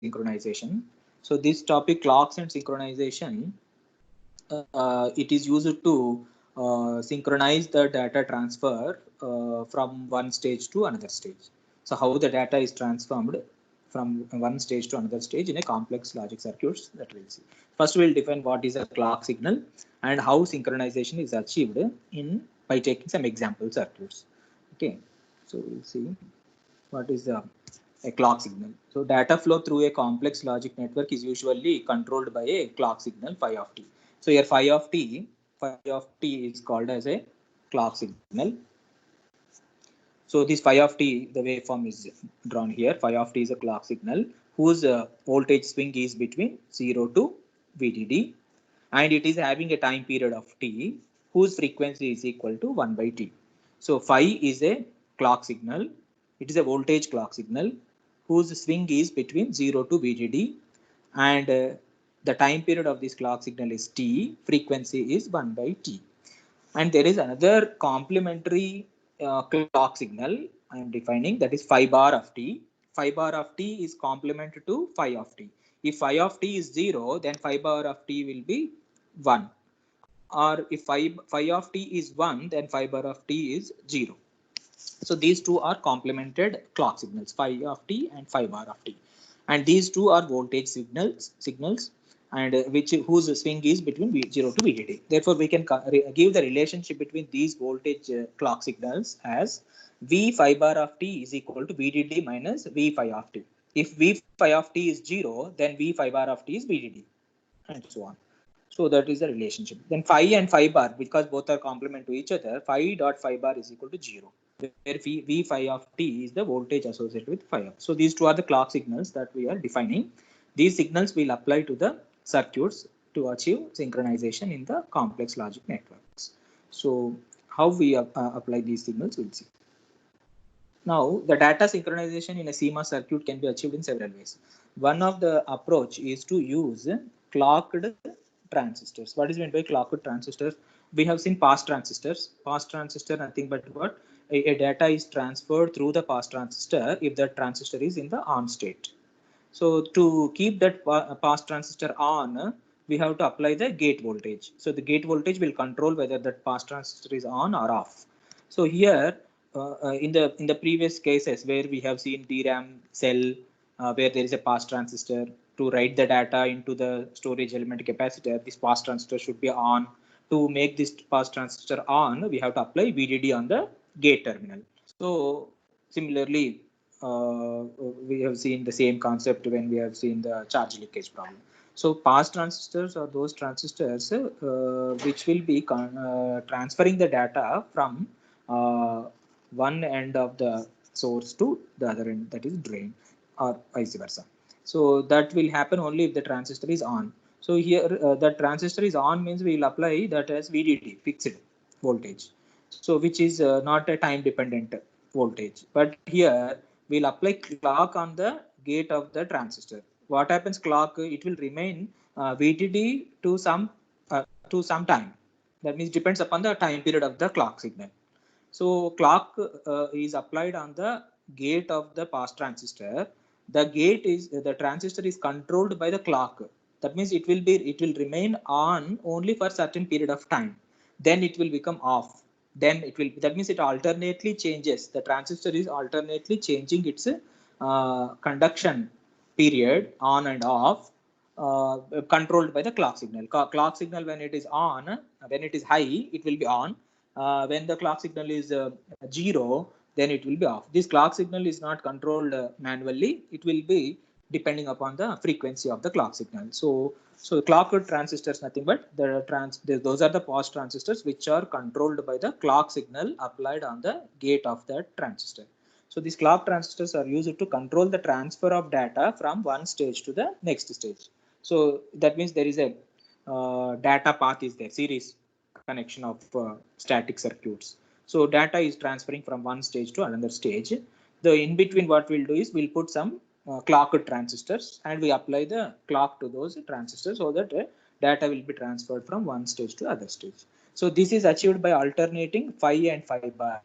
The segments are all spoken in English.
synchronization. So this topic, clocks and synchronization, it is used to synchronize the data transfer from one stage to another stage. So how the data is transformed from one stage to another stage in a complex logic circuits, that we'll see. First, we'll define what is a clock signal and how synchronization is achieved in by taking some example circuits. Okay, so we'll see what is a clock signal. So data flow through a complex logic network is usually controlled by a clock signal phi of t. So here phi of t is called as a clock signal. So this phi of t, the waveform is drawn here. Phi of t is a clock signal whose voltage swing is between 0 to VDD, and it is having a time period of t whose frequency is equal to 1 by t. So phi is a clock signal. It is a voltage clock signal whose swing is between 0 to VDD, and the time period of this clock signal is t, frequency is 1 by t. And there is another complementary clock signal I am defining, that is phi bar of t. Phi bar of t is complement to phi of t. If phi of t is 0, then phi bar of t will be 1. Or if phi of t is 1, then phi bar of t is 0. So these two are complemented clock signals, phi of t and phi bar of t. And these two are voltage signals, and which whose swing is between 0 to VDD. Therefore, we can give the relationship between these voltage clock signals as V phi bar of t is equal to VDD minus V phi of t. If V phi of t is 0, then V phi bar of t is VDD, and so on. So that is the relationship. Then phi and phi bar, because both are complement to each other, phi dot phi bar is equal to 0, where V phi of t is the voltage associated with phi of. So these two are the clock signals that we are defining. These signals will apply to the circuits to achieve synchronization in the complex logic networks. So how we apply these signals, we'll see. Now, the data synchronization in a CMOS circuit can be achieved in several ways. One of the approach is to use clocked transistors. What is meant by clocked transistors? We have seen pass transistors. Pass transistor, nothing but what? A data is transferred through the pass transistor if the transistor is in the on state. So to keep that pass transistor on, we have to apply the gate voltage. So the gate voltage will control whether that pass transistor is on or off. So here, in the previous cases where we have seen DRAM cell, where there is a pass transistor, to write the data into the storage element capacitor, this pass transistor should be on. To make this pass transistor on, we have to apply VDD on the gate terminal. So similarly, we have seen the same concept when we have seen the charge leakage problem. So pass transistors are those transistors which will be transferring the data from one end of the source to the other end, that is drain, or vice versa. So that will happen only if the transistor is on. So here the transistor is on means we will apply that as VDD, fixed voltage. So which is not a time dependent voltage. But here we'll apply clock on the gate of the transistor. What happens? Clock, it will remain VDD to some time. That means depends upon the time period of the clock signal. So clock is applied on the gate of the pass transistor. The transistor is controlled by the clock. That means it will remain on only for certain period of time. Then it will become off. Then that means it alternately changes. The transistor is alternately changing its conduction period on and off, controlled by the clock signal. Clock signal, when it is on, when it is high, it will be on. When the clock signal is 0, then it will be off. This clock signal is not controlled manually. It will be depending upon the frequency of the clock signal. So clock transistors, nothing but those are the pass transistors which are controlled by the clock signal applied on the gate of that transistor. So these clock transistors are used to control the transfer of data from one stage to the next stage. So that means there is a data path is there, series connection of static circuits. So data is transferring from one stage to another stage. The in between, what we'll do is we'll put some clocked transistors and we apply the clock to those transistors so that data will be transferred from one stage to other stage. So this is achieved by alternating phi and phi bar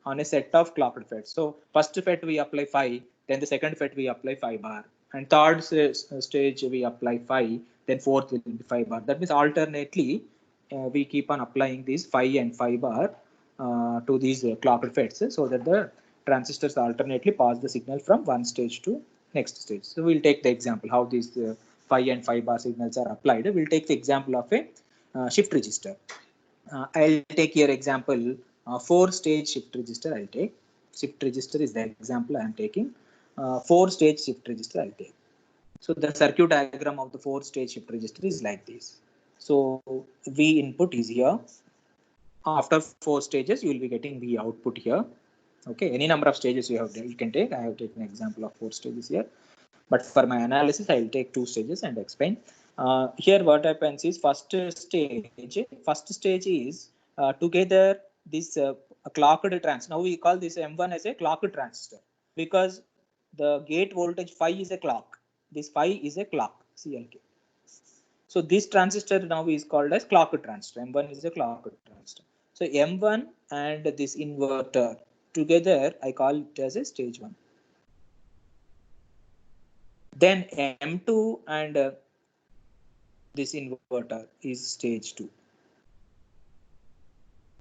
on a set of clocked FETs. So first FET we apply phi, then the second FET we apply phi bar. and third stage we apply 5, then fourth will be 5 bar. That means alternately we keep on applying these 5 and 5 bar to these clocked FETs, so that the transistors alternately pass the signal from one stage to next stage. So we'll take the example how these 5 and 5 bar signals are applied. We'll take the example of a shift register. I'll take here example 4-stage shift register. I'll take shift register is the example I am taking. 4-stage shift register I'll take. So the circuit diagram of the 4-stage shift register is like this. So V input is here. After 4 stages, you will be getting V output here. Okay, any number of stages you can take. I have taken an example of 4 stages here, but for my analysis, I will take 2 stages and explain. Here, what happens is first stage is together this clocked transistor. Now we call this M1 as a clocked transistor because the gate voltage phi is a clock. This phi is a clock, CLK. So this transistor now is called as clocked transistor. M1 is a clocked transistor. So M1 and this inverter together, I call it as a stage 1. Then M2 and this inverter is stage 2.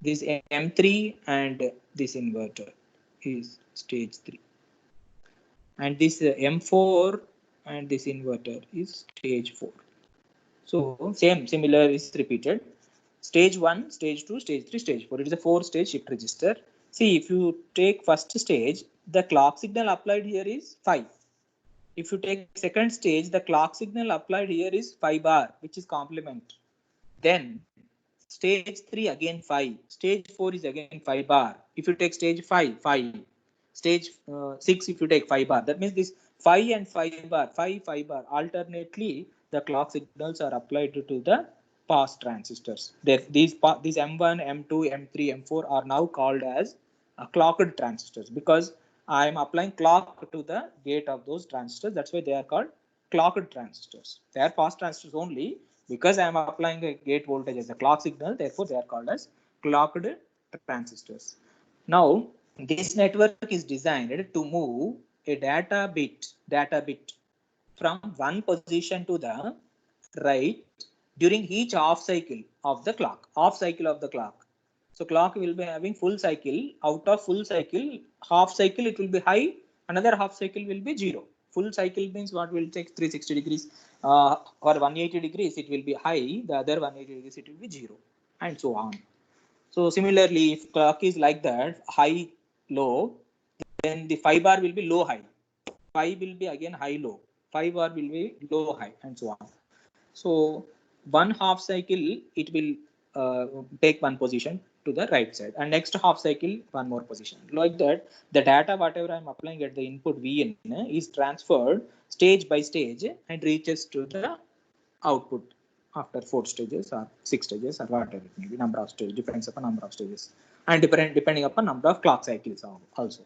This M3 and this inverter is stage 3. And this M4 and this inverter is stage 4. So similar is repeated. Stage 1, stage 2, stage 3, stage 4. It is a 4-stage shift register. See, if you take first stage, the clock signal applied here is 5. If you take second stage, the clock signal applied here is 5 bar, which is complement. Then stage 3 again 5. Stage 4 is again 5 bar. If you take stage 5, 5. Stage 6, if you take 5 bar. That means this 5 and 5 bar, 5 bar. Alternately, the clock signals are applied to the pass transistors. These M1, M2, M3, M4 are now called as clocked transistors because I am applying clock to the gate of those transistors. That's why they are called clocked transistors. They are pass transistors only because I am applying a gate voltage as a clock signal. Therefore, they are called as clocked transistors. Now, this network is designed to move a data bit from one position to the right during each half cycle of the clock. So clock will be having full cycle. Out of full cycle, half cycle it will be high. Another half cycle will be 0. Full cycle means what will take 360 degrees or 180 degrees. It will be high. The other 180 degrees it will be 0, and so on. So similarly, if clock is like that, high, low, then the 5 bar will be low, high. 5 will be again high, low. 5 bar will be low, high, and so on. So one half cycle, it will take one position to the right side, and next half cycle, one more position. Like that, the data, whatever I'm applying at the input Vn is transferred stage by stage and reaches to the output after 4 stages or 6 stages or whatever it may be. Number of stages depends upon number of stages and depending upon number of clock cycles also.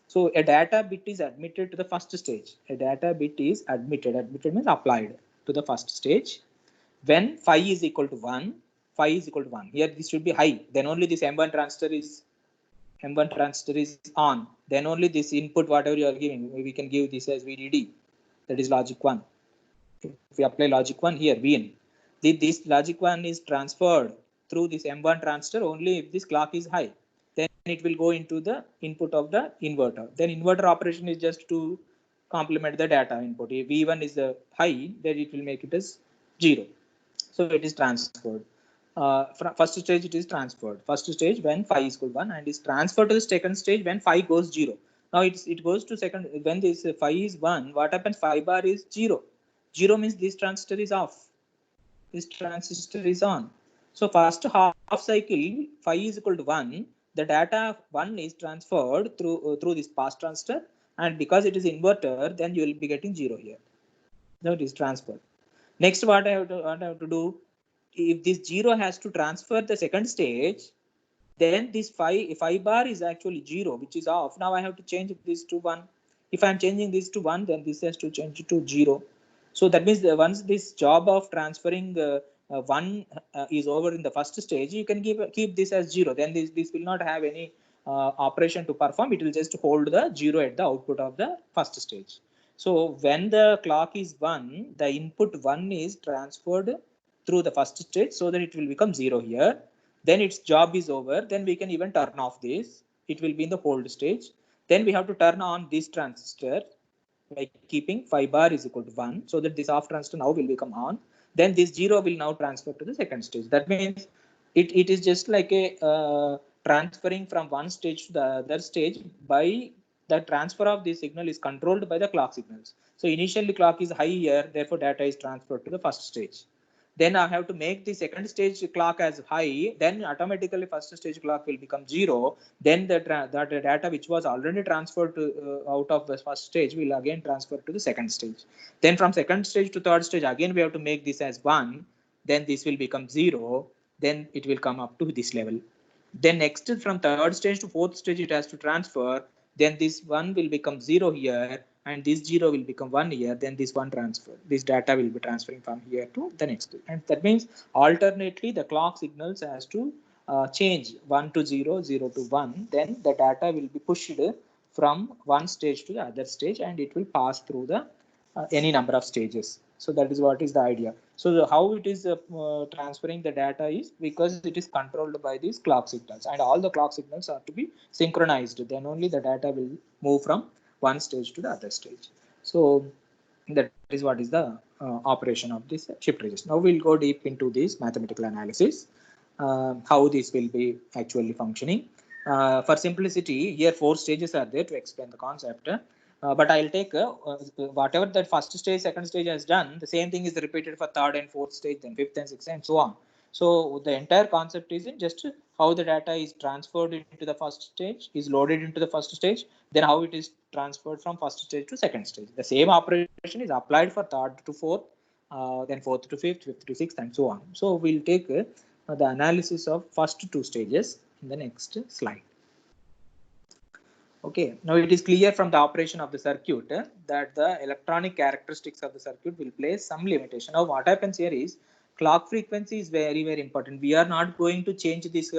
So a data bit is admitted to the first stage. A data bit is admitted means applied to the first stage when phi is equal to 1. Phi is equal to 1. Here this should be high. Then only this M1 transistor is on. Then only this input, whatever you are giving, we can give this as VDD. That is logic 1. If we apply logic 1 here, Vn, this logic 1 is transferred through this M1 transistor only if this clock is high. Then it will go into the input of the inverter. Then inverter operation is just to complement the data input. If V1 is high, then it will make it as 0. So it is transferred. First stage it is transferred. First stage when phi is equal to 1 and is transferred to the second stage when phi goes 0. Now it goes to second when this phi is 1. What happens? Phi bar is 0. 0 means this transistor is off. This transistor is on. So first half cycle phi is equal to 1. The data 1 is transferred through this pass transistor, and because it is inverter, then you will be getting 0 here. Now it is transferred. Next, what I have to do, if this 0 has to transfer the second stage, then this phi bar is actually 0, which is off. Now I have to change this to 1. If I am changing this to 1, then this has to change to 0. So that means once this job of transferring 1 is over in the first stage, you can keep this as 0. Then this will not have any operation to perform. It will just hold the 0 at the output of the first stage. So when the clock is 1, the input 1 is transferred through the first stage so that it will become 0 here. Then its job is over. Then we can even turn off this. It will be in the hold stage. Then we have to turn on this transistor by keeping phi bar is equal to 1 so that this off transistor now will become on. Then this 0 will now transfer to the second stage. That means it is just like a transferring from one stage to the other stage by the transfer of the signal is controlled by the clock signals. So initially clock is high here, therefore data is transferred to the first stage. Then I have to make the second stage clock as high, then automatically first stage clock will become 0. Then the data which was already transferred to, out of the first stage will again transfer to the second stage. Then from second stage to third stage, again we have to make this as 1. Then this will become 0. Then it will come up to this level. Then next from third stage to fourth stage it has to transfer. Then this 1 will become 0 here and this 0 will become 1 here. Then this 1 transfer, this data will be transferring from here to the next. And that means alternately the clock signals has to change 1 to 0, 0 to 1. Then the data will be pushed from one stage to the other stage and it will pass through the any number of stages. So that is what is the idea. So how it is transferring the data is because it is controlled by these clock signals, and all the clock signals are to be synchronized. Then only the data will move from one stage to the other stage. So that is what is the operation of this shift register. Now we'll go deep into this mathematical analysis, how this will be actually functioning. For simplicity, here 4 stages are there to explain the concept. But I'll take whatever that first stage, second stage has done, the same thing is repeated for third and fourth stage, then fifth and sixth, and so on. So the entire concept is in just how the data is transferred into the first stage, is loaded into the first stage, then how it is transferred from first stage to second stage. The same operation is applied for third to fourth, then fourth to fifth, fifth to sixth, and so on. So we'll take the analysis of first 2 stages in the next slide. Okay, now it is clear from the operation of the circuit that the electronic characteristics of the circuit will place some limitation. Now what happens here is clock frequency is very, very important. We are not going to change this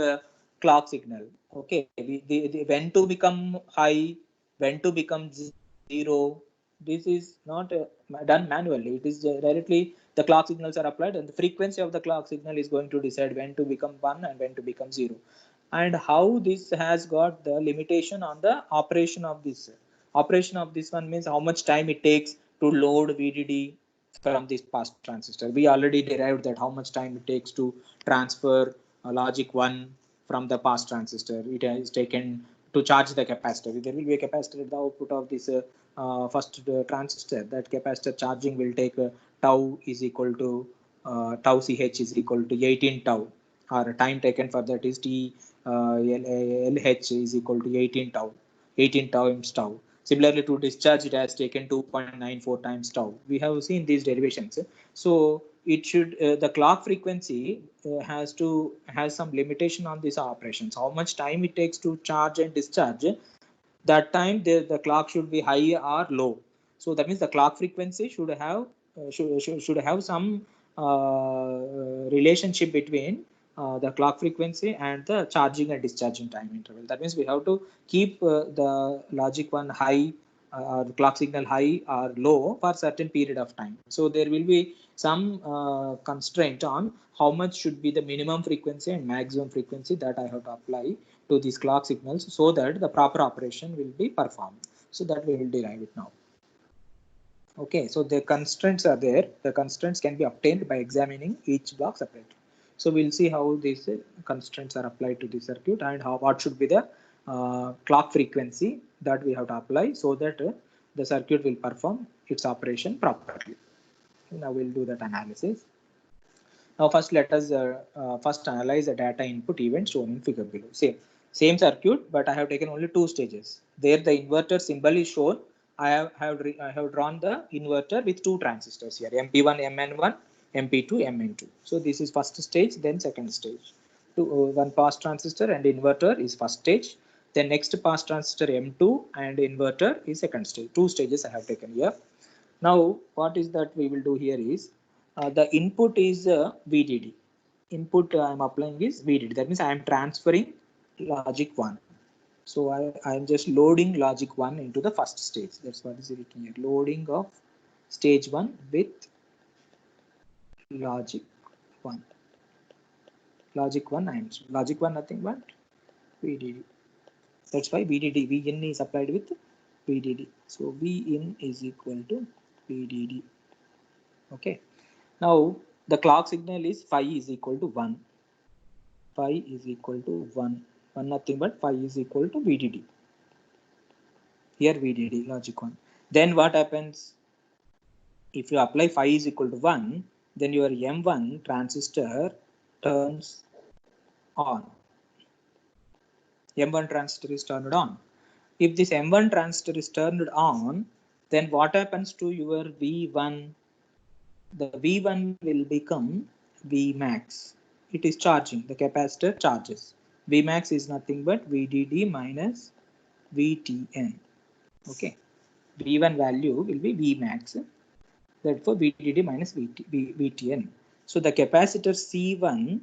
clock signal. Okay, when to become high, when to become 0, this is not done manually. It is directly the clock signals are applied and the frequency of the clock signal is going to decide when to become 1 and when to become 0. And how this has got the limitation on the operation of this. Operation of this one means how much time it takes to load VDD from this pass transistor. We already derived that how much time it takes to transfer logic 1 from the pass transistor. It is taken to charge the capacitor. There will be a capacitor at the output of this first transistor. That capacitor charging will take tau is equal to tau CH is equal to 18 tau, or time taken for that is T LH is equal to 18 tau, 18 times tau. Similarly to discharge, it has taken 2.94 times tau. We have seen these derivations. So it should the clock frequency has some limitation on these operations. How much time it takes to charge and discharge, that time the clock should be high or low. So that means the clock frequency should have should have some relationship between the clock frequency and the charging and discharging time interval. That means we have to keep the logic 1 high or clock signal high or low for certain period of time. So there will be some constraint on how much should be the minimum frequency and maximum frequency that I have to apply to these clock signals so that the proper operation will be performed. So that we will derive it now. Okay, so the constraints are there. The constraints can be obtained by examining each block separately. So we'll see how these constraints are applied to the circuit and how what should be the clock frequency that we have to apply so that the circuit will perform its operation properly. Now we'll do that analysis. Now first let us first analyze the data input event shown in figure below. Same circuit, but I have taken only 2 stages. There the inverter symbol is shown. I have drawn the inverter with 2 transistors here, MP1 MN1, MP2 MN2. So this is first stage, then second stage. One pass transistor and inverter is first stage. Then next pass transistor M2 and inverter is second stage. 2 stages I have taken here. Now what is that we will do here is the input is VDD. Input I am applying is VDD. That means I am transferring logic 1. So I am just loading logic 1 into the first stage. That's what is written here. Loading of stage 1 with logic 1. Logic 1 I am logic 1 nothing but VDD. That's why VDD Vin is applied with VDD. So Vin is equal to VDD. Okay. Now the clock signal is phi is equal to 1. Phi is equal to 1. 1 nothing but phi is equal to VDD. Here VDD logic 1. Then what happens? If you apply phi is equal to 1, then your M1 transistor turns on. M1 transistor is turned on. If this M1 transistor is turned on, then what happens to your V1? The V1 will become Vmax. It is charging. The capacitor charges. Vmax is nothing but VDD minus VTN. Okay. V1 value will be Vmax. Therefore, VDD minus VTN. So the capacitor C1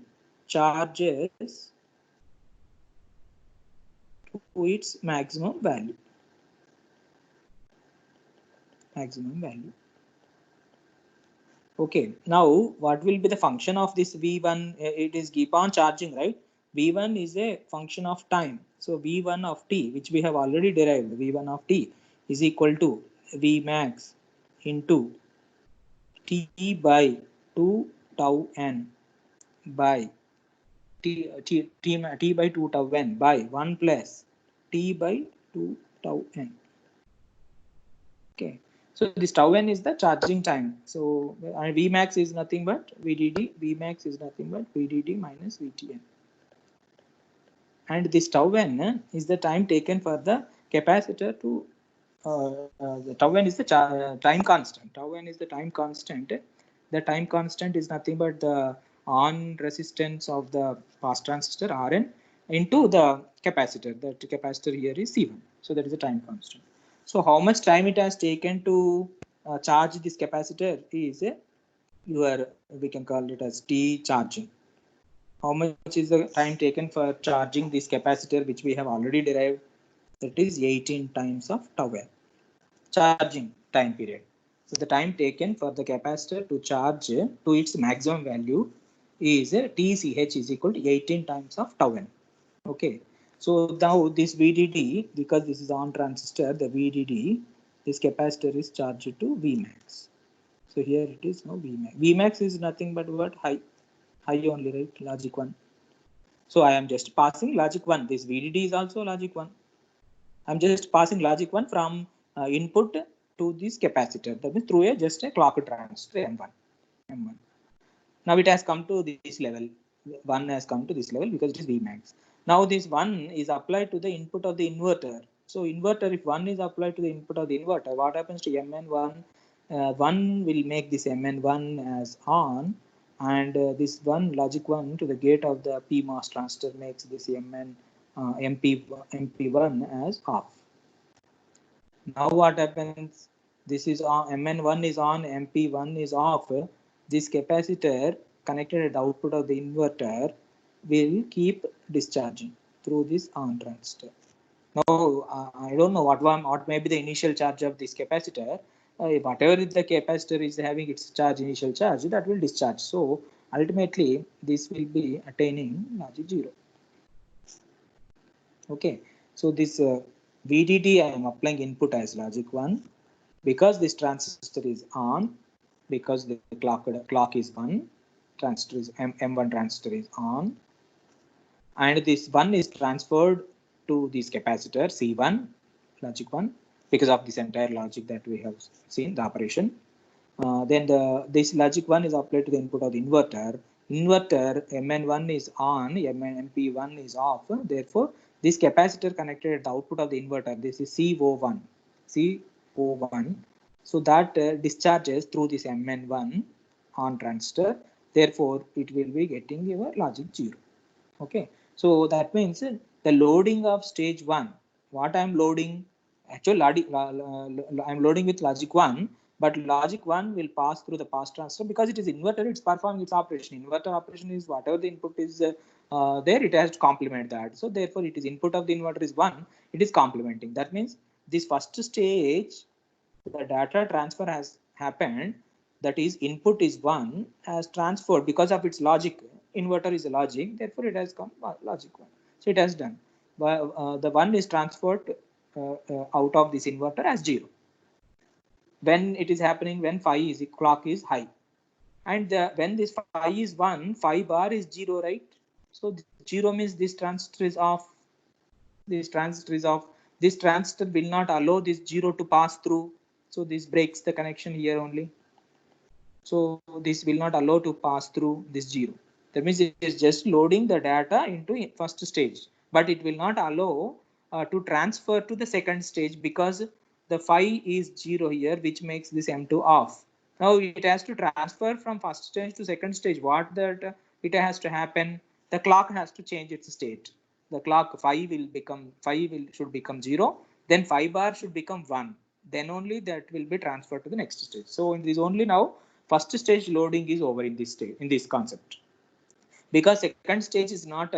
charges to its maximum value. Okay, now what will be the function of this V1? It is keep on charging, right? V1 is a function of time. So V1 of t, which we have already derived, V1 of t is equal to Vmax into t by 2 tau n by t by 2 tau n by 1 plus t by 2 tau n. Okay. So this tau n is the charging time. So Vmax is nothing but VDD. Vmax is nothing but VDD minus VTN. And this tau n is the time taken for the capacitor to. The tau n is the time constant. Tau n is the time constant. The time constant is nothing but the on resistance of the pass transistor Rn into the capacitor. That capacitor here is C1. So that is the time constant. So how much time it has taken to charge this capacitor is we can call it as T charging. How much is the time taken for charging this capacitor, which we have already derived? That is 18 times of tau n. Charging time period. So the time taken for the capacitor to charge to its maximum value is TCH is equal to 18 times of tau n. Okay. So now this VDD, because this is on transistor, the VDD, this capacitor is charged to Vmax. So here it is now Vmax. Vmax is nothing but what? High only, right? Logic 1. So I am just passing logic 1. This VDD is also logic 1. I'm just passing logic 1 from input to this capacitor. That means through just a clock transistor M1. Now it has come to this level. 1 has come to this level because it is Vmax. Now this 1 is applied to the input of the inverter. So inverter, if 1 is applied to the input of the inverter, what happens to Mn1? 1 will make this Mn1 as on, and this 1 logic 1 to the gate of the PMOS transistor makes this MP1 as off. Now what happens? This is on, Mn1 is on, MP1 is off. This capacitor connected at the output of the inverter will keep discharging through this on transistor. Now I don't know what may be the initial charge of this capacitor. Whatever the capacitor is having its initial charge, that will discharge. So ultimately this will be attaining logic 0. Okay, so this VDD I am applying input as logic 1 because this transistor is on, because the clock is 1, transistor is M1 transistor is on, and this 1 is transferred to this capacitor C1 logic 1 because of this entire logic that we have seen the operation. Then this logic 1 is applied to the input of the inverter. Inverter Mn1 is on, MP1 is off. Therefore, this capacitor connected at the output of the inverter, this is CO1. So that discharges through this Mn1 on transistor. Therefore, it will be getting your logic 0. Okay. So that means the loading of stage 1. What I am loading? Actually, I am loading with logic 1. but logic 1 will pass through the pass transistor because it is inverter. It's performing its operation. Inverter operation is whatever the input is there, it has to complement that. So therefore, it is input of the inverter is 1. It is complementing. That means this first stage, the data transfer has happened. That is, input is 1 has transferred because of its logic. Inverter is a logic. Therefore, it has come logic 1. So it has done. The 1 is transferred out of this inverter as 0. When it is happening, when phi is clock is high, and when this phi is 1, phi bar is 0, right? So 0 means this transistor is off. This transistor is off. This transistor will not allow this 0 to pass through. So this breaks the connection here only. So this will not allow to pass through this 0. That means it is just loading the data into first stage, but it will not allow to transfer to the second stage because the phi is 0 here, which makes this M2 off. Now it has to transfer from first stage to second stage. What that it has to happen? The clock has to change its state. The clock phi should become 0. Then phi bar should become 1. Then only that will be transferred to the next stage. So in this only now first stage loading is over in this stage, in this concept, because second stage is not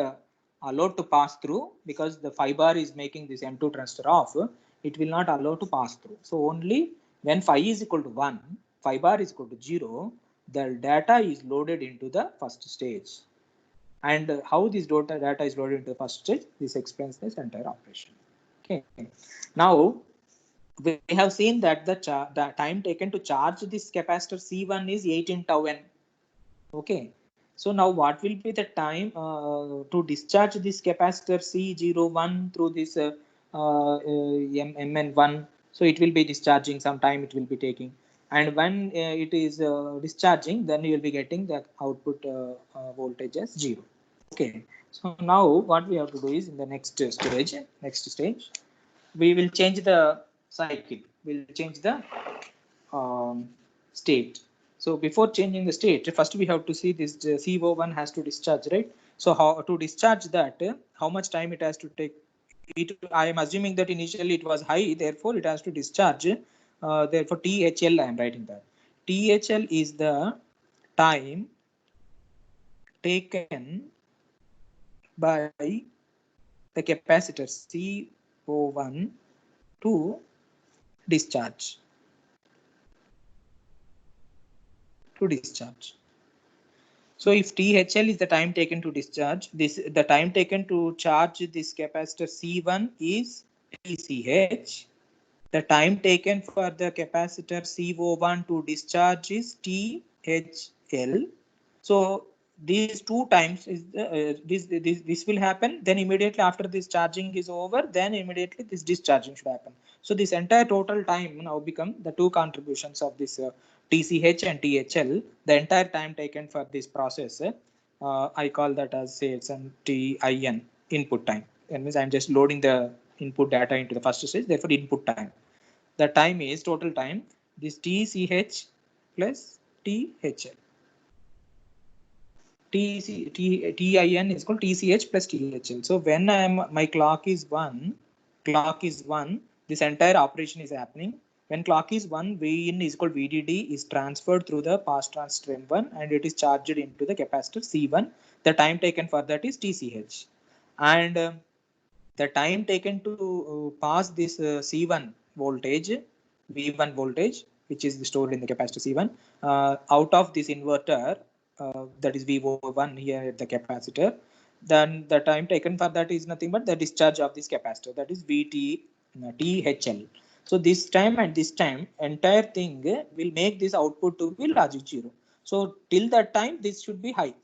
allowed to pass through because the phi bar is making this M2 transistor off. It will not allow to pass through. So only when phi is equal to 1, phi bar is equal to 0, the data is loaded into the first stage. And how this data is loaded into the first stage, this explains this entire operation. Okay. Now we have seen that the time taken to charge this capacitor C1 is 18 tau n. Okay. So now what will be the time to discharge this capacitor C01 through this Mn1? So it will be discharging, some time it will be taking. And when it is discharging, then you will be getting the output voltage as 0. Okay. So now what we have to do is in the next stage, we will change the cycle. We'll change the state. So before changing the state, first we have to see this CO1 has to discharge, right? So how to discharge that, how much time it has to take? I am assuming that initially it was high, therefore it has to discharge. Therefore THL I am writing that. THL is the time taken by the capacitor CO1 to discharge. So if THL is the time taken to discharge, the time taken to charge this capacitor C1 is TCH. The time taken for the capacitor CO1 to discharge is THL. So these two times is this will happen. Then immediately after this charging is over, then immediately this discharging should happen. So this entire total time now become the two contributions of this TCH and THL. The entire time taken for this process, I call that as say some TIN, input time. That means I'm just loading the input data into the first stage. Therefore, input time. The time is total time. This TCH plus THL. TIN is called TCH plus THL. So when my clock is 1, this entire operation is happening. When clock is 1, Vin is called VDD is transferred through the pass transistor M1 and it is charged into the capacitor C1. The time taken for that is TCH. And the time taken to pass this C1 voltage, V1 voltage, which is stored in the capacitor C1, out of this inverter, that is VO1 here at the capacitor, then the time taken for that is nothing but the discharge of this capacitor, that is THL. So this time and this time, entire thing will make this output to be logic 0. So till that time, this should be high.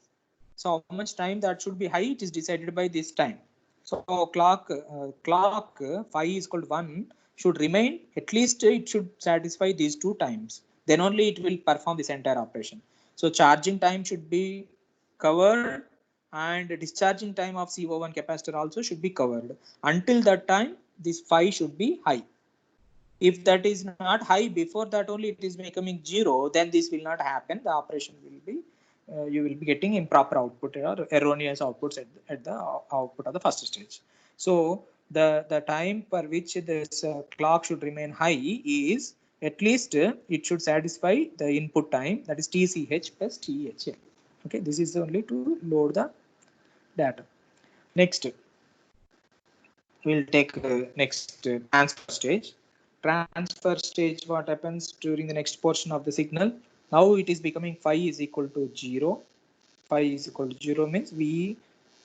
So how much time that should be high, it is decided by this time. So clock phi is equal to 1 should remain, at least it should satisfy these two times. Then only it will perform this entire operation. So charging time should be covered and discharging time of CO1 capacitor also should be covered. Until that time, this phi should be high. If that is not high, before that only it is becoming 0, then this will not happen. The operation will be, you will be getting improper output or erroneous outputs at the output of the first stage. So the time for which this clock should remain high is At least it should satisfy the input time, that is TCH plus THL. Okay, this is only to load the data. Next, we'll take next transfer stage. Transfer stage, what happens during the next portion of the signal? Now it is becoming phi is equal to 0. Phi is equal to 0 means V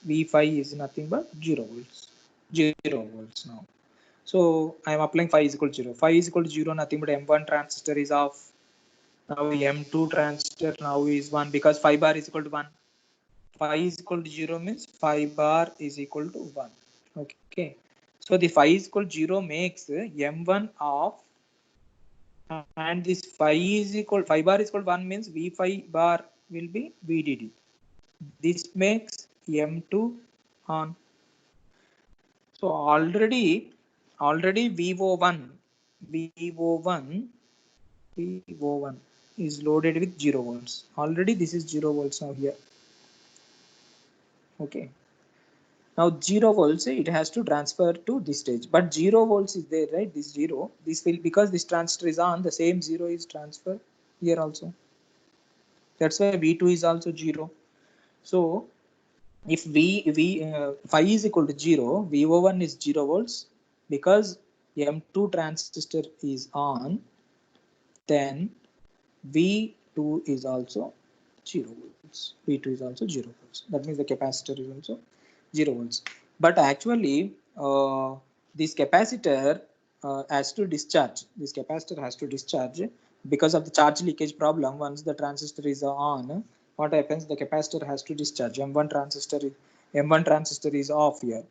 phi is nothing but 0 volts. 0 volts now. So I am applying phi is equal to 0. Phi is equal to 0, nothing but M1 transistor is off. Now M2 transistor now is 1 because phi bar is equal to 1. Phi is equal to 0 means phi bar is equal to 1. Okay. So the phi is equal to 0 makes M1 off, and this phi bar is equal to 1 means V phi bar will be VDD. This makes M2 on. So already VO1 is loaded with 0 volts. Already this is 0 volts now here. Okay. Now 0 volts, it has to transfer to this stage, but 0 volts is there, right? This 0, this will, because this transistor is on, the same 0 is transferred here also. That's why V2 is also 0. So if phi is equal to 0, VO1 is 0 volts. Because M2 transistor is on, then V2 is also 0 volts. V2 is also 0 volts. That means the capacitor is also 0 volts. But actually, this capacitor has to discharge. This capacitor has to discharge because of the charge leakage problem. Once the transistor is on, what happens? The capacitor has to discharge. M1 transistor is off here.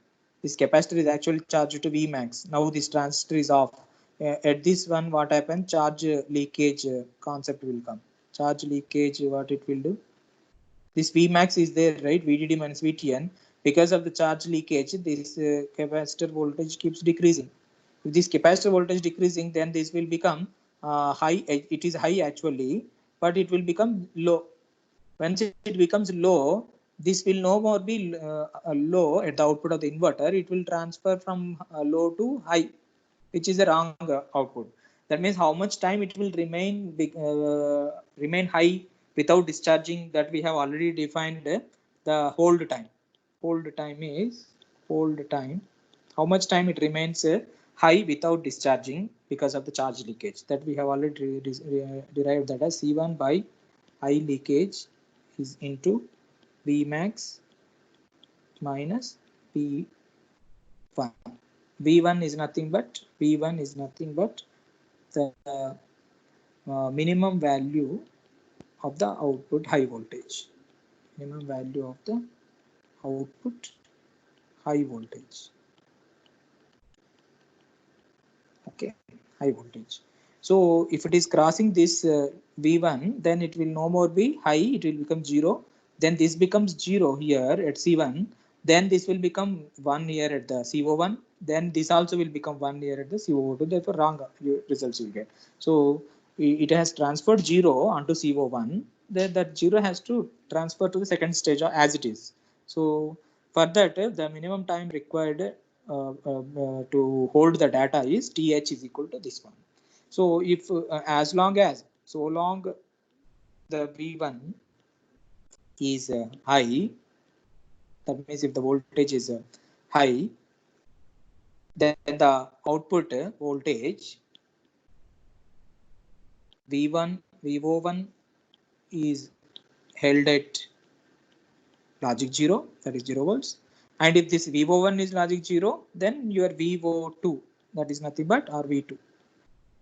This capacitor is actually charged to Vmax. Now this transistor is off. At this one, what happens? Charge leakage concept will come. Charge leakage, what it will do? This Vmax is there, right? VDD minus VTN. Because of the charge leakage, this capacitor voltage keeps decreasing. If this capacitor voltage decreasing, then this will become high. It is high actually, but it will become low. Once it becomes low, this will no more be low at the output of the inverter. It will transfer from low to high, which is a wrong output. That means how much time it will remain high without discharging, that we have already defined the hold time. Hold time. How much time it remains high without discharging because of the charge leakage, that we have already derived that as C1 by I leakage is into Vmax minus P1. V1 is nothing but the minimum value of the output high voltage. Minimum value of the output high voltage. Okay, high voltage. So if it is crossing this V1, then it will no more be high, it will become 0. Then this becomes 0 here at C1. Then this will become 1 here at the CO1. Then this also will become 1 here at the CO2. Therefore, wrong results you get. So it has transferred 0 onto CO1. Then that 0 has to transfer to the second stage as it is. So for that, the minimum time required to hold the data is TH is equal to this one. So if as long as the V1 is high, that means if the voltage is high, then the output voltage VO1 is held at logic 0, that is 0 volts. And if this VO1 is logic 0, then your VO2, that is nothing but RV2,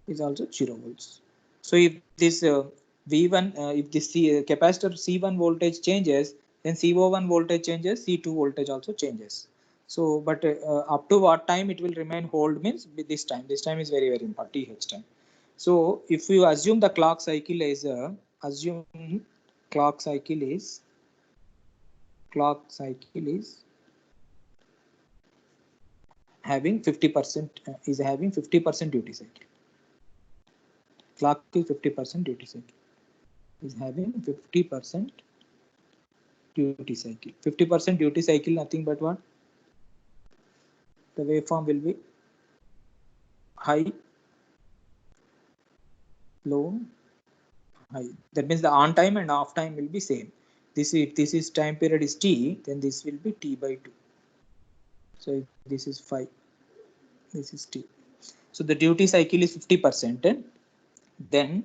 is also 0 volts. So if this V1, if this capacitor C1 voltage changes, then CO1 voltage changes, C2 voltage also changes. So, but up to what time it will remain hold means this time. This time is very, very important, TH time. So if you assume the clock cycle is having 50% duty cycle. Clock is 50% duty cycle. Is having 50% duty cycle. 50% duty cycle, nothing but what? The waveform will be high low, high. That means the on time and off time will be same. This, if this is time period is t, then this will be t by 2. So if this is 5, this is t. So the duty cycle is 50%. Then,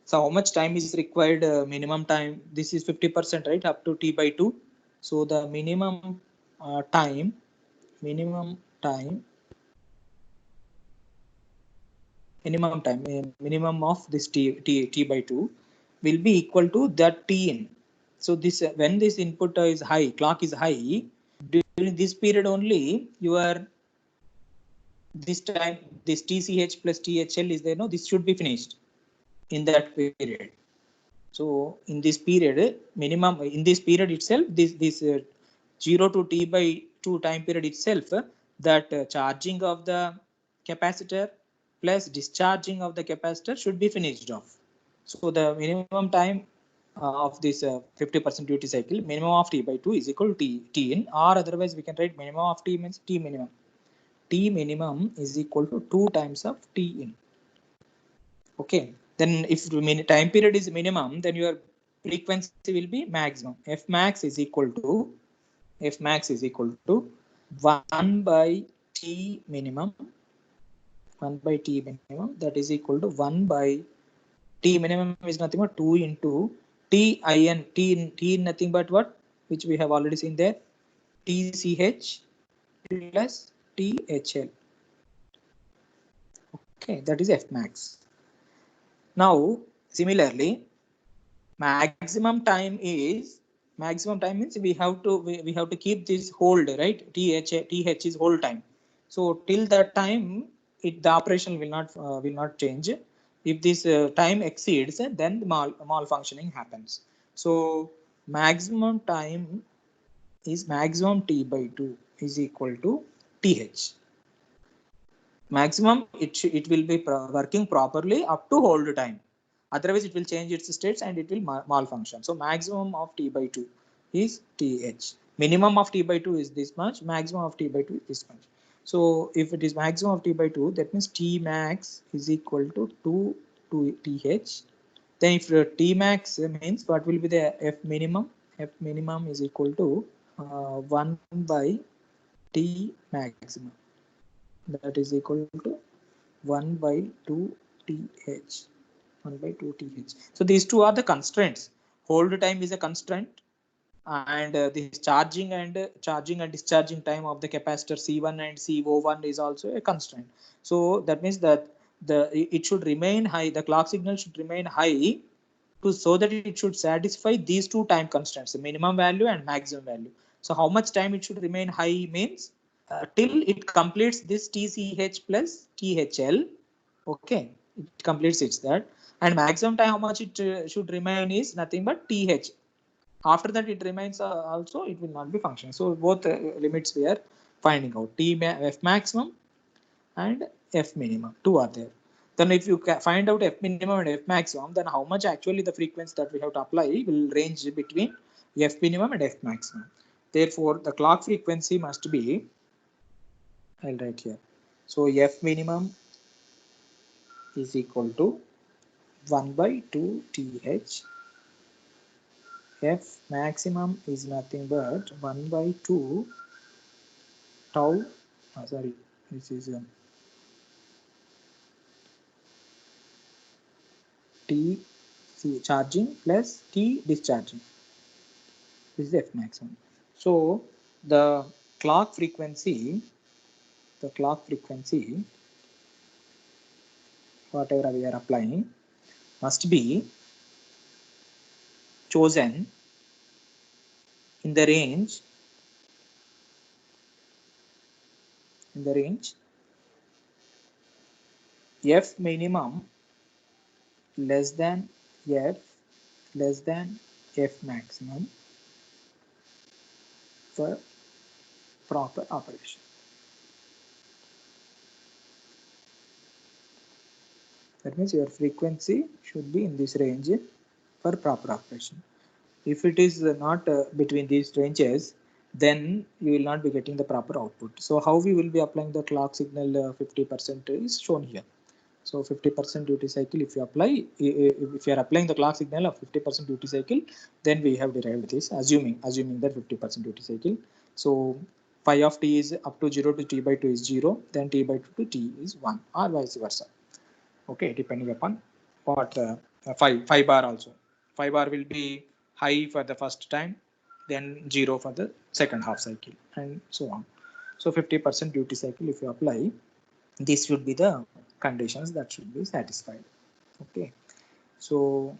so how much time is required? Minimum time. This is 50%, right? Up to t by 2. So the minimum time, minimum of this t by 2 will be equal to that t in. So this when this input is high, clock is high, during this period only your this time this tch plus thl is there. No, this should be finished in that period. So in this period, minimum in this period itself, this 0 to t by 2 time period itself, that charging of the capacitor plus discharging of the capacitor should be finished off. So the minimum time of this 50% duty cycle, minimum of t by 2 is equal to t in, or otherwise we can write minimum of t means t minimum. T minimum is equal to 2 times of t in. Okay, then if time period is minimum, then your frequency will be maximum. F max is equal to 1 by t minimum. 1 by t minimum, that is equal to 1 by t minimum is nothing but 2 into t in. T in nothing but what, which we have already seen there, tch plus thl. Okay, that is F max. Now similarly, maximum time means we have to keep this hold, right? th is hold time. So till that time the operation will not change. If this time exceeds, then the malfunctioning happens. So maximum time is maximum t by 2 is equal to th. Maximum it will be working properly up to hold time. Otherwise, it will change its states and it will malfunction. So maximum of t by 2 is th. Minimum of t by 2 is this much. Maximum of t by 2 is this much. So if it is maximum of t by 2, that means t max is equal to 2 to th. Then if t max means, what will be the f minimum? F minimum is equal to 1 by t maximum. That is equal to 1 by 2 th. 1 by 2 th. So these two are the constraints. Hold time is a constraint, and this charging and discharging time of the capacitor C1 and CO1 is also a constraint. So that means that it should remain high. The clock signal should remain high so that it should satisfy these two time constraints, the minimum value and maximum value. So how much time it should remain high means till it completes this tch plus thl. Okay, it completes it that, and maximum time how much it should remain is nothing but th. After that it remains also, it will not be functioning. So both limits we are finding out, f maximum and f minimum, two are there. Then if you find out f minimum and f maximum, then how much actually the frequency that we have to apply will range between f minimum and f maximum. Therefore the clock frequency must be, I'll write here. So f minimum is equal to 1 by 2 th. F maximum is nothing but 1 by 2 tau. Sorry, this is T charging plus T discharging. This is F maximum. So the clock frequency, whatever we are applying, must be chosen in the range f minimum less than f maximum for proper operation. That means your frequency should be in this range for proper operation. If it is not between these ranges, then you will not be getting the proper output. So how we will be applying the clock signal 50% is shown here. So 50% duty cycle, if you apply, if you are applying the clock signal of 50% duty cycle, then we have derived this, assuming that 50% duty cycle. So phi of t is up to 0 to t by 2 is 0, then t by 2 to t is 1, or vice versa. Okay, depending upon what phi bar also. Phi bar will be high for the first time, then 0 for the second half cycle, and so on. So 50% duty cycle, if you apply, this should be the conditions that should be satisfied. Okay, so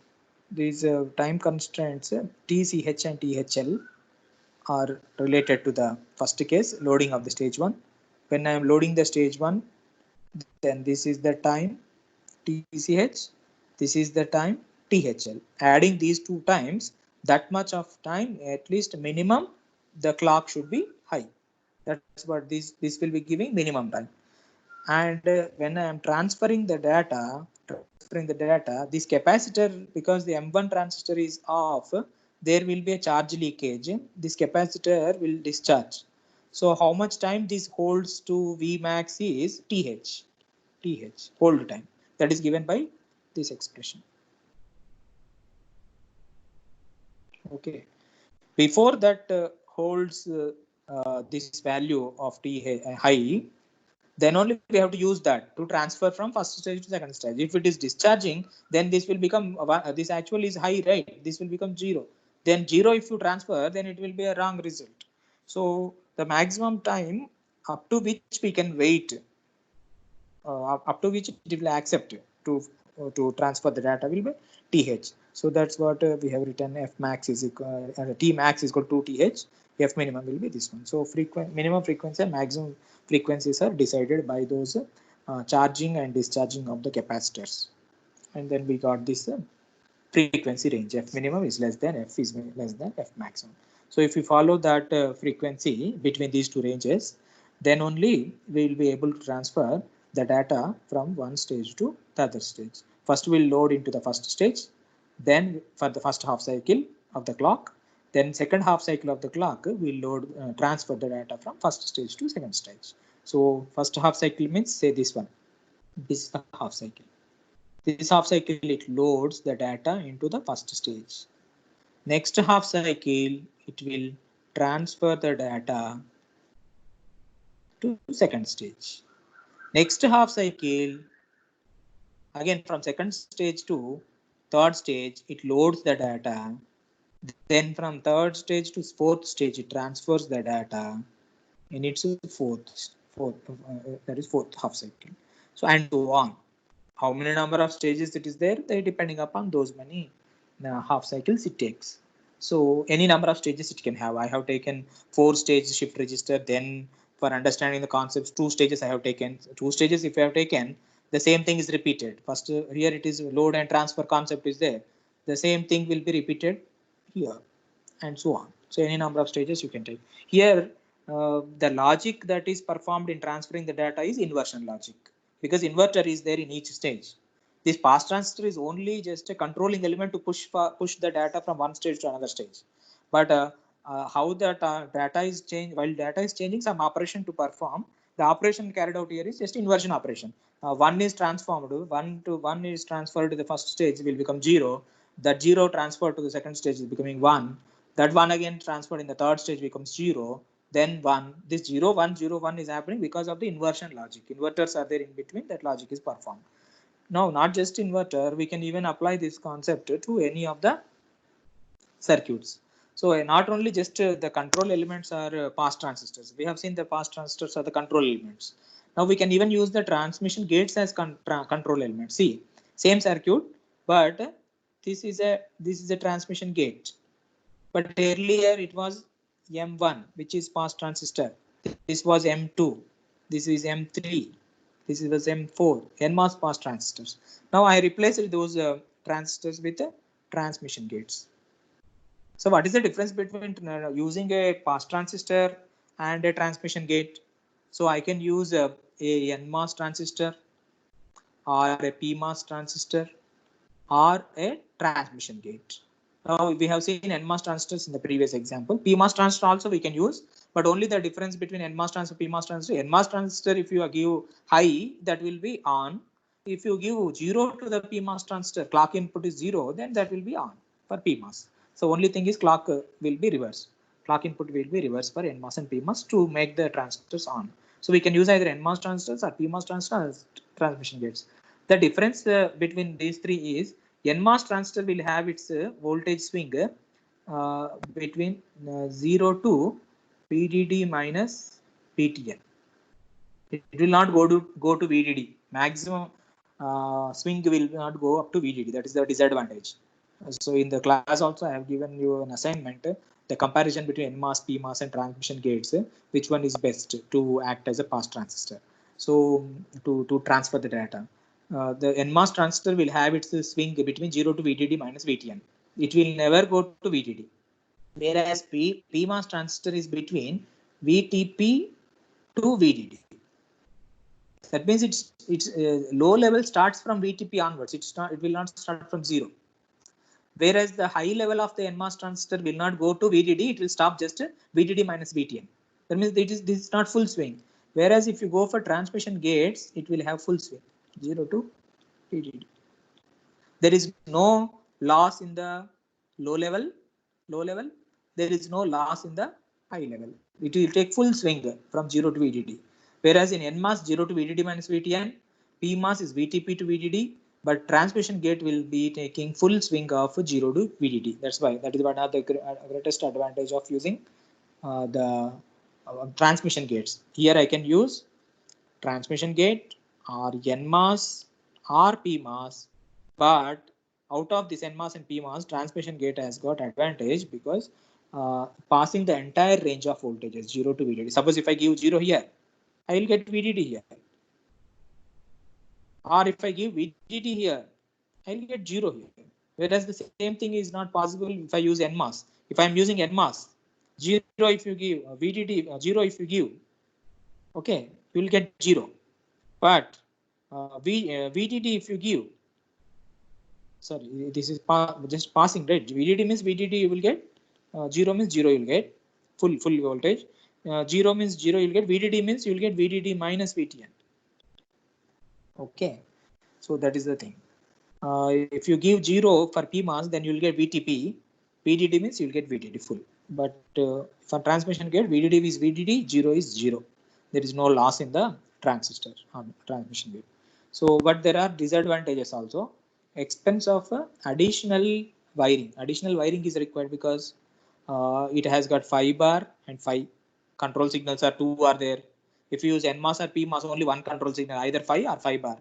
these time constraints TCH and THL are related to the first case, loading of the stage 1. When I am loading the stage 1, then this is the time TCH, this is the time THL. Adding these two times, that much of time, at least minimum, the clock should be high. That's what this will be giving minimum time. And when I am transferring the data, this capacitor, because the M1 transistor is off, there will be a charge leakage. This capacitor will discharge. So how much time this holds to Vmax is TH, hold time. That is given by this expression. Okay. Before that holds this value of T high, then only we have to use that to transfer from first stage to second stage. If it is discharging, then this will become, this actually is high, right? This will become 0. Then 0, if you transfer, then it will be a wrong result. So the maximum time up to which we can wait, up to which it will accept to transfer the data will be TH. So that's what we have written. F max is equal, T max is equal to TH. F minimum will be this one. So minimum frequency and maximum frequencies are decided by those charging and discharging of the capacitors. And then we got this frequency range. F minimum is less than F is less than F maximum. So if we follow that frequency between these two ranges, then only we will be able to transfer the data from one stage to the other stage. First we'll load into the first stage, then for the first half cycle of the clock, then second half cycle of the clock we'll load transfer the data from first stage to second stage. So first half cycle means, say this one, this is the half cycle. This half cycle, it loads the data into the first stage. Next half cycle, it will transfer the data to second stage. Next half cycle, again from second stage to third stage, it loads the data. Then from third stage to fourth stage, it transfers the data in its fourth half cycle. So and so on. How many number of stages it is there, they depending upon those many half cycles it takes. So any number of stages it can have. I have taken 4 stage shift register. Then for understanding the concepts, 2 stages I have taken. 2 stages if I have taken, the same thing is repeated. First here it is load and transfer concept is there. The same thing will be repeated here, and so on. So any number of stages you can take. Here the logic that is performed in transferring the data is inversion logic, because inverter is there in each stage. This pass transistor is only just a controlling element to push the data from one stage to another stage. But how that data is changed, while data is changing, some operation to perform, the operation carried out here is just inversion operation. One is transformed, one is transferred to the first stage will become 0. That 0 transferred to the second stage is becoming 1. That 1 again transferred in the third stage becomes 0. Then 1. This 0, 1, 0, 1 is happening because of the inversion logic. Inverters are there in between, that logic is performed. Now, not just inverter, we can even apply this concept to any of the circuits. So not only just the control elements are pass transistors. We have seen the pass transistors are the control elements. Now we can even use the transmission gates as control elements. See, same circuit, but this is a transmission gate. But earlier it was M1, which is pass transistor. This was M2. This is M3. This was M4, NMOS pass transistors. Now I replaced those transistors with transmission gates. So what is the difference between using a pass transistor and a transmission gate? So I can use a NMOS transistor or a PMOS transistor or a transmission gate. Now we have seen NMOS transistors in the previous example. PMOS transistor also we can use, but only the difference between NMOS transistor and PMOS transistor. NMOS transistor, if you give high, that will be on. if you give 0 to the PMOS transistor, clock input is 0, then that will be on for PMOS. So only thing is clock will be reversed. Clock input will be reversed for NMOS and PMOS to make the transistors on. So we can use either NMOS transistors or PMOS transistors as transmission gates. The difference between these three is NMOS transistor will have its voltage swing between 0 to VDD minus PTN. It will not go to VDD. Maximum swing will not go up to VDD. That is the disadvantage. So in the class also I have given you an assignment, the comparison between NMOS, PMOS and transmission gates, which one is best to act as a pass transistor. So to transfer the data. The NMOS transistor will have its swing between 0 to VDD minus VTN. It will never go to VDD. Whereas PMOS transistor is between VTP to VDD. That means its low level starts from VTP onwards. It will not start from 0. Whereas the high level of the NMOS transistor will not go to VDD, it will stop just VDD minus VTN. That means this is not full swing. Whereas if you go for transmission gates, it will have full swing, 0 to VDD. There is no loss in the low level. There is no loss in the high level. It will take full swing from 0 to VDD. Whereas in NMOS, 0 to VDD minus VTN, PMOS is VTP to VDD, but transmission gate will be taking full swing of 0 to VDD. That is one of the greatest advantage of using the transmission gates. Here I can use transmission gate or NMOS or PMOS, but out of this NMOS and PMOS, transmission gate has got advantage because passing the entire range of voltages 0 to VDD. Suppose if I give 0 here, I will get VDD here. Or if I give VDD here, I will get 0 here. Whereas the same thing is not possible if I use NMOS. If I am using NMOS, 0 if you give, VDD 0 if you give, okay, you will get 0. But VDD if you give, sorry, this is just passing, right? VDD means VDD you will get, 0 means 0 you will get full voltage. 0 means 0 you will get, VDD means you will get VDD minus VTN. Okay, so that is the thing. If you give 0 for PMOS, then you will get VTP. VDD means you will get VDD full. But for transmission gate, VDD is VDD, 0 is 0. There is no loss in the transistor on transmission gate. So, but there are disadvantages also. Expense of additional wiring. Additional wiring is required because it has got 5 bar and 5 control signals are 2 are there. If you use NMOS or PMOS, only one control signal, either 5 or 5 bar.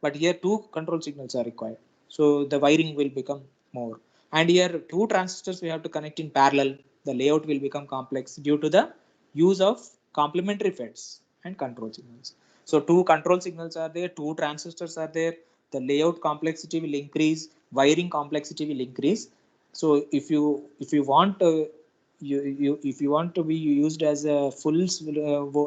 But here 2 control signals are required. So the wiring will become more. And here 2 transistors we have to connect in parallel. The layout will become complex due to the use of complementary FETs and control signals. So 2 control signals are there, 2 transistors are there. The layout complexity will increase, wiring complexity will increase. So if you want if you want to be used as a full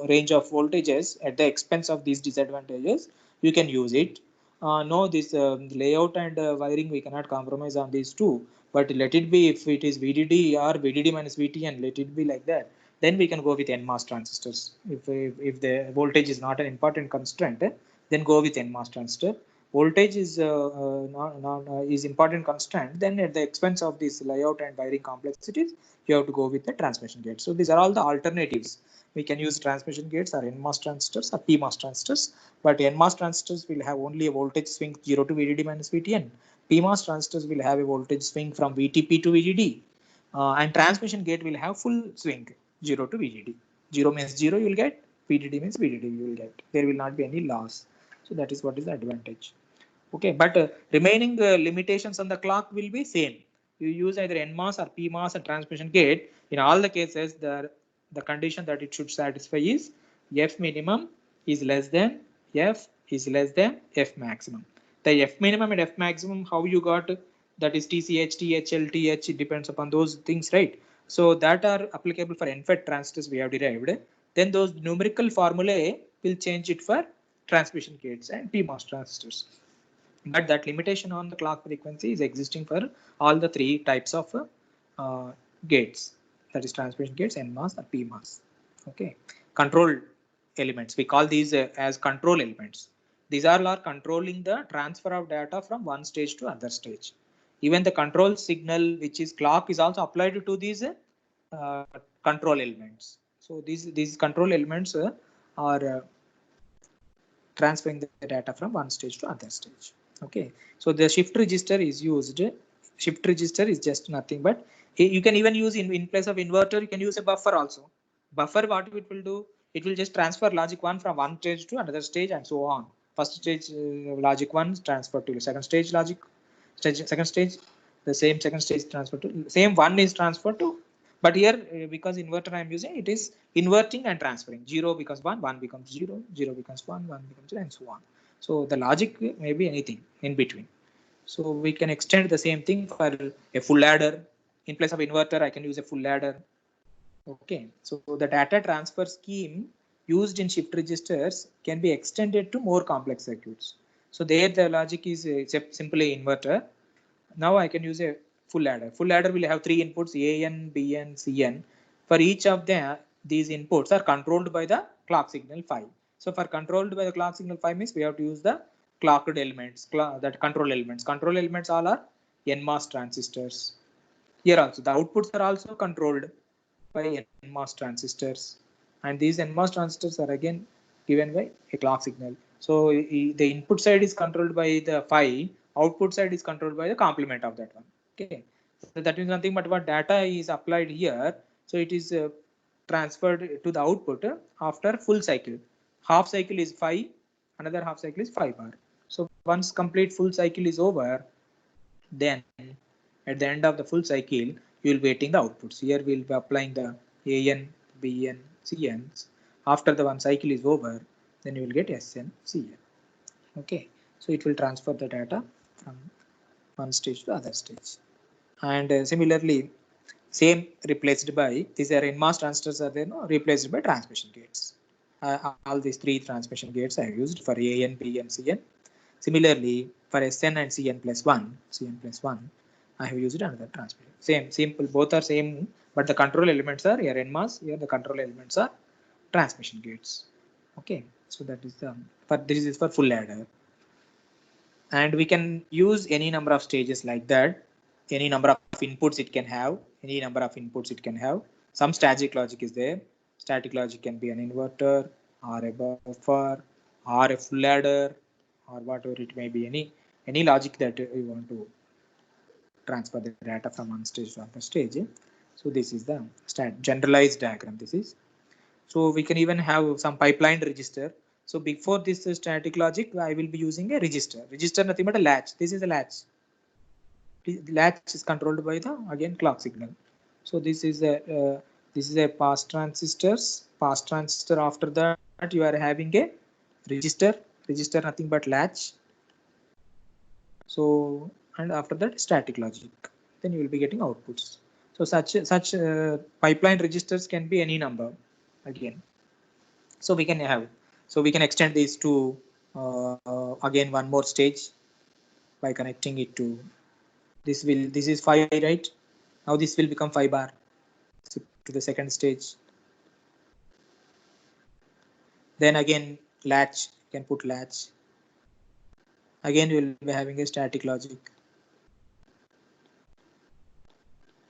range of voltages at the expense of these disadvantages, you can use it. No, this layout and wiring we cannot compromise on these two, but let it be. If it is VDD or VDD minus VTN, let it be like that. Then we can go with NMOS transistors. If the voltage is not an important constraint, then go with NMOS transistor. Voltage is is important constraint. Then at the expense of this layout and wiring complexities, you have to go with the transmission gates. So these are all the alternatives. We can use transmission gates or NMOS transistors or PMOS transistors, but NMOS transistors will have only a voltage swing 0 to VDD minus VTN. PMOS transistors will have a voltage swing from VTP to VDD, and transmission gate will have full swing 0 to VDD. 0 means 0 you will get, VDD means VDD you will get. There will not be any loss. So that is what is the advantage. Okay, but remaining limitations on the clock will be same. You use either NMOS or PMOS or transmission gate. In all the cases, the condition that it should satisfy is F minimum is less than F is less than F maximum. The F minimum and F maximum, how you got, that is TCH, THL, TH, it depends upon those things, right? So that are applicable for NFET transistors we have derived. Then those numerical formulae will change it for transmission gates and PMOS transistors. But that limitation on the clock frequency is existing for all the 3 types of gates, that is transmission gates, NMOS or PMOS. Okay, control elements, we call these as control elements. These all are controlling the transfer of data from one stage to other stage. Even the control signal, which is clock, is also applied to these control elements. So these control elements are transferring the data from one stage to other stage. Okay, so the shift register is used. Shift register is just nothing but you can even use in place of inverter, you can use a buffer also. Buffer, what it will do, it will just transfer logic 1 from one stage to another stage and so on. First stage logic 1 transfer to second stage logic second stage, the same second stage transfer to same one is transferred to, but here because inverter I am using, it is inverting and transferring. 0 becomes 1, 1 becomes 0, 0 becomes 1, 1 becomes 0, and so on. So the logic may be anything in between. So we can extend the same thing for a full adder. In place of inverter, I can use a full adder. Okay, so the data transfer scheme used in shift registers can be extended to more complex circuits. So there the logic is simply inverter. Now I can use a full adder. Full adder will have three inputs, AN, BN, CN. For each of them, these inputs are controlled by the clock signal 5. So for controlled by the clock signal 5 means we have to use the clocked elements, that control elements. Control elements all are NMOS transistors. Here also the outputs are also controlled by NMOS transistors, and these NMOS transistors are again given by a clock signal. So the input side is controlled by the phi, output side is controlled by the complement of that one. Okay, so that is nothing but what data is applied here. So it is transferred to the output after full cycle. Half cycle is phi, another half cycle is phi bar. So once complete full cycle is over, then at the end of the full cycle, you will be getting the outputs. Here we will be applying the AN, BN, CNs. After the one cycle is over, then you will get SN, CN. Okay, so it will transfer the data from one stage to other stage. And similarly, same replaced by these are NMOS transistors are there, no, replaced by transmission gates. All these three transmission gates are used for AN, BN, CN. Similarly, for SN and CN plus 1, I have used another transmission. Same, simple, both are same, but the control elements are here NMOS, here the control elements are transmission gates. Okay, so that is the, for this is for full adder. And we can use any number of stages like that, any number of inputs it can have, any number of inputs it can have. Some static logic is there. Static logic can be an inverter or a buffer or a full adder or whatever it may be, any logic that you want to transfer the data from one stage to another stage. So this is the generalized diagram. This is, so we can even have some pipeline register. So before this static logic, I will be using a register. Register nothing but a latch. This is a latch. The latch is controlled by the again clock signal. So this is a pass transistors. Pass transistor. After that, you are having a register. Register nothing but latch. So and after that static logic. Then you will be getting outputs. So such pipeline registers can be any number again. So we can have, so we can extend these to again one more stage by connecting it to this. This is phi, right? Now this will become phi bar. So to the second stage. Then again latch, you can put latch. Again we will be having a static logic.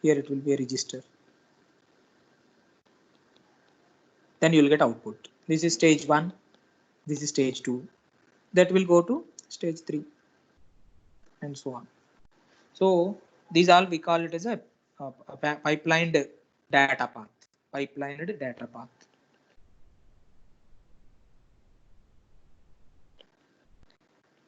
Here it will be a register. Then you will get output. This is stage 1. This is stage 2. That will go to stage 3 and so on. So these all we call it as a pipelined data path. Pipelined data path.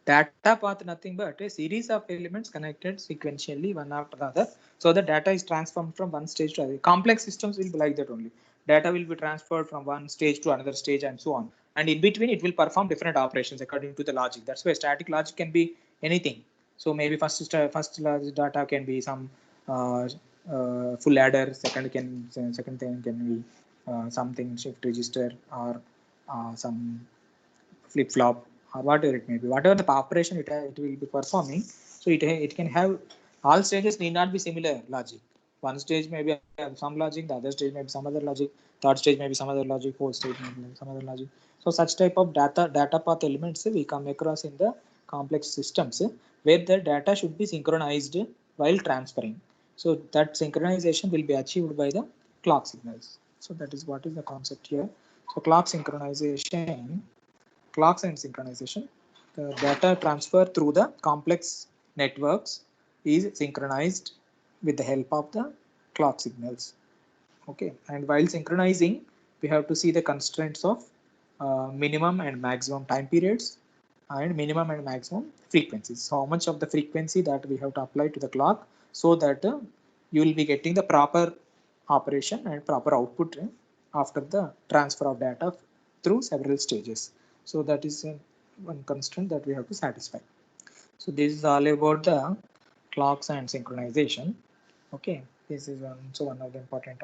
Data path nothing but a series of elements connected sequentially one after the other. So the data is transformed from one stage to other. Complex systems will be like that only. Data will be transferred from one stage to another stage and so on. And in between, it will perform different operations according to the logic. That's why static logic can be anything. So maybe first logic data can be some full adder. Second thing can be something shift register or some flip flop or whatever it may be, whatever the operation it will be performing. So it can have, all stages need not be similar logic. One stage may be some logic, the other stage may be some other logic, third stage may be some other logic, fourth stage may be some other logic. So such type of data path elements we come across in the complex systems where the data should be synchronized while transferring. So that synchronization will be achieved by the clock signals. So that is what is the concept here. So clocks and synchronization, the data transfer through the complex networks is synchronized with the help of the clock signals. Okay, and while synchronizing, we have to see the constraints of minimum and maximum time periods and minimum and maximum frequencies. So how much of the frequency that we have to apply to the clock so that you will be getting the proper operation and proper output after the transfer of data through several stages. So that is one constraint that we have to satisfy. So this is all about the clocks and synchronization. Okay, this is also one of the important